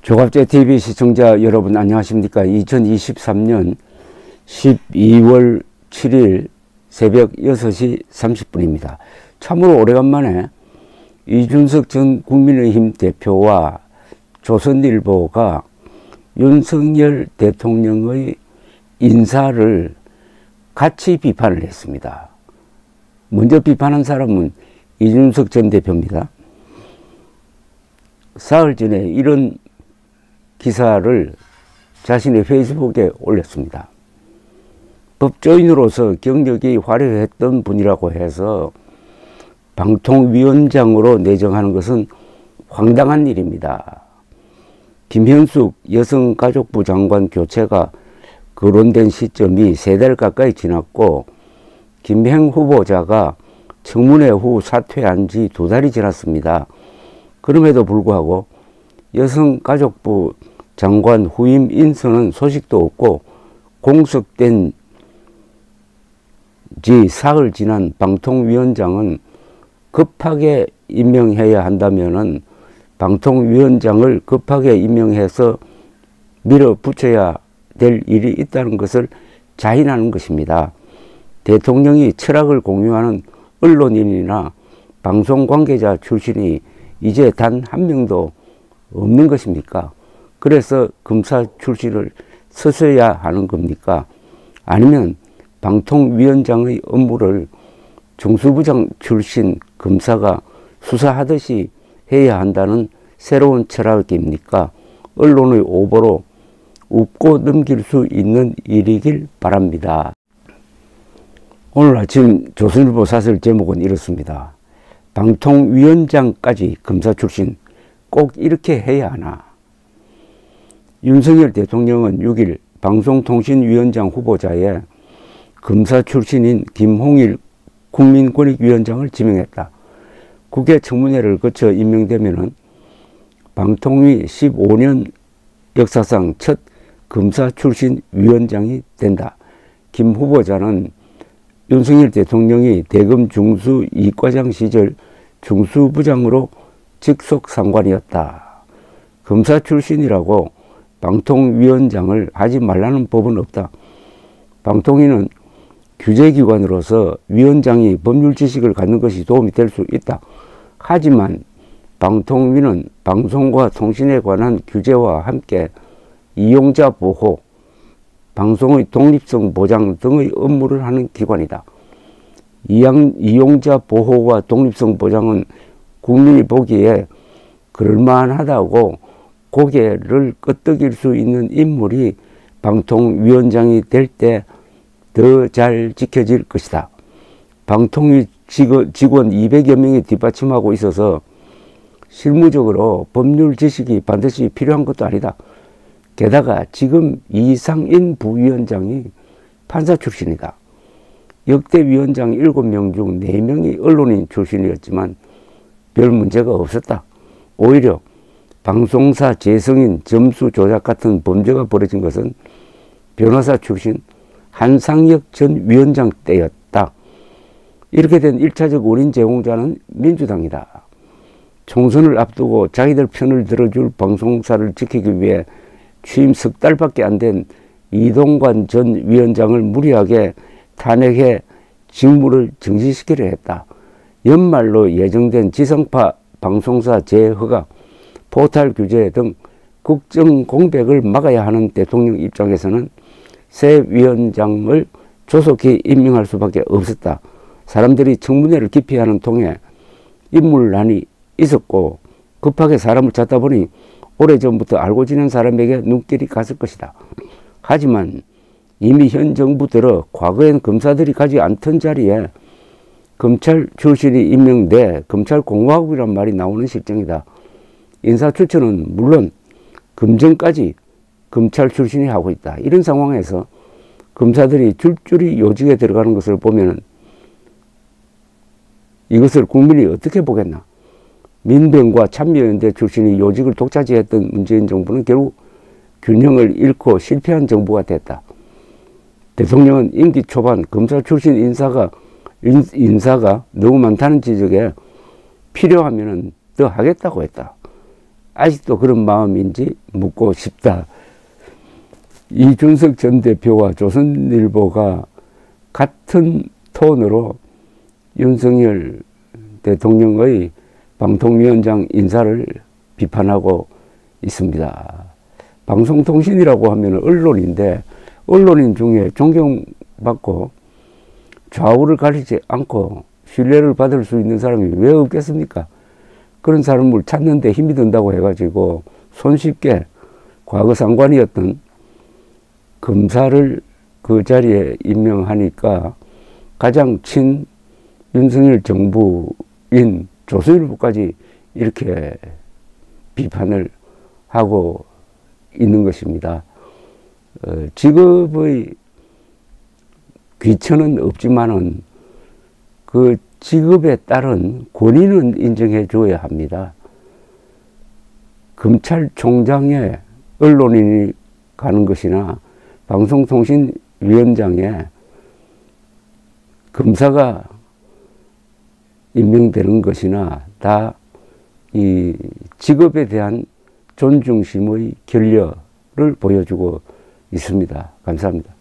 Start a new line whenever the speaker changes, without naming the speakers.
조갑제TV 시청자 여러분 안녕하십니까. 2023년 12월 7일 새벽 6시 30분입니다. 참으로 오래간만에 이준석 전 국민의힘 대표와 조선일보가 윤석열 대통령의 인사를 같이 비판을 했습니다. 먼저 비판한 사람은 이준석 전 대표입니다. 사흘 전에 이런 기사를 자신의 페이스북에 올렸습니다. 법조인으로서 경력이 화려했던 분이라고 해서 방통위원장으로 내정하는 것은 황당한 일입니다. 김현숙 여성가족부 장관 교체가 거론된 시점이 3달 가까이 지났고 김행 후보자가 청문회 후 사퇴한 지 2달이 지났습니다. 그럼에도 불구하고 여성가족부 장관 후임 인선은 소식도 없고 공석된 지 사흘 지난 방통위원장은 급하게 임명해야 한다면은 방통위원장을 급하게 임명해서 밀어붙여야 될 일이 있다는 것을 자인하는 것입니다. 대통령이 철학을 공유하는 언론인이나 방송 관계자 출신이 이제 단 한 명도 없는 것입니까? 그래서 검사 출신을 쓰셔야 하는 겁니까? 아니면 방통위원장의 업무를 중수부장 출신 검사가 수사하듯이 해야 한다는 새로운 철학입니까? 언론의 오보로 웃고 넘길 수 있는 일이길 바랍니다. 오늘 아침 조선일보 사설 제목은 이렇습니다. 방통위원장까지 검사 출신 꼭 이렇게 해야 하나? 윤석열 대통령은 6일 방송통신위원장 후보자에 검사 출신인 김홍일 국민권익위원장을 지명했다. 국회 청문회를 거쳐 임명되면 방통위 15년 역사상 첫 검사 출신 위원장이 된다. 김 후보자는 윤석열 대통령이 대검 중수 이과장 시절 중수부장으로 직속 상관이었다. 검사 출신이라고 방통위원장을 하지 말라는 법은 없다. 방통위는 규제기관으로서 위원장이 법률 지식을 갖는 것이 도움이 될 수 있다. 하지만 방통위는 방송과 통신에 관한 규제와 함께 이용자 보호, 방송의 독립성 보장 등의 업무를 하는 기관이다. 이용자 보호와 독립성 보장은 국민이 보기에 그럴만하다고 고개를 끄덕일 수 있는 인물이 방통위원장이 될 때 더 잘 지켜질 것이다. 방통위 직원 200여 명이 뒷받침하고 있어서 실무적으로 법률 지식이 반드시 필요한 것도 아니다. 게다가 지금 이상인 부위원장이 판사 출신이다. 역대 위원장 7명 중 4명이 언론인 출신이었지만 별 문제가 없었다. 오히려 방송사 재승인 점수 조작 같은 범죄가 벌어진 것은 변호사 출신 한상혁 전 위원장 때였다. 이렇게 된 1차적 원인 제공자는 민주당이다. 총선을 앞두고 자기들 편을 들어줄 방송사를 지키기 위해 취임 석 달밖에 안 된 이동관 전 위원장을 무리하게 탄핵해 직무를 정지시키려 했다. 연말로 예정된 지성파 방송사 재허가, 포탈 규제 등 국정 공백을 막아야 하는 대통령 입장에서는 새 위원장을 조속히 임명할 수밖에 없었다. 사람들이 청문회를 기피하는 통에 인물난이 있었고 급하게 사람을 찾다 보니 오래전부터 알고 지낸 사람에게 눈길이 갔을 것이다. 하지만 이미 현 정부 들어 과거엔 검사들이 가지 않던 자리에 검찰 출신이 임명돼 검찰공화국이란 말이 나오는 실정이다. 인사 추천은 물론 검증까지 검찰 출신이 하고 있다. 이런 상황에서 검사들이 줄줄이 요직에 들어가는 것을 보면 이것을 국민이 어떻게 보겠나? 민병과 참여연대 출신이 요직을 독차지했던 문재인 정부는 결국 균형을 잃고 실패한 정부가 됐다. 대통령은 임기 초반 검사 출신 인사가 너무 많다는 지적에 필요하면 더 하겠다고 했다. 아직도 그런 마음인지 묻고 싶다. 이준석 전 대표와 조선일보가 같은 톤으로 윤석열 대통령의 방통위원장 인사를 비판하고 있습니다. 방송통신이라고 하면 언론인데 언론인 중에 존경받고 좌우를 가리지 않고 신뢰를 받을 수 있는 사람이 왜 없겠습니까? 그런 사람을 찾는 데 힘이 든다고 해가지고 손쉽게 과거 상관이었던 검사를 그 자리에 임명하니까 가장 친 윤석열 정부인 조선일보까지 이렇게 비판을 하고 있는 것입니다. 직업의 귀천은 없지만은 그 직업에 따른 권위는 인정해 줘야 합니다. 검찰총장에 언론인이 가는 것이나 방송통신위원장에 검사가 임명되는 것이나 다 이 직업에 대한 존중심의 결여를 보여주고 있습니다. 감사합니다.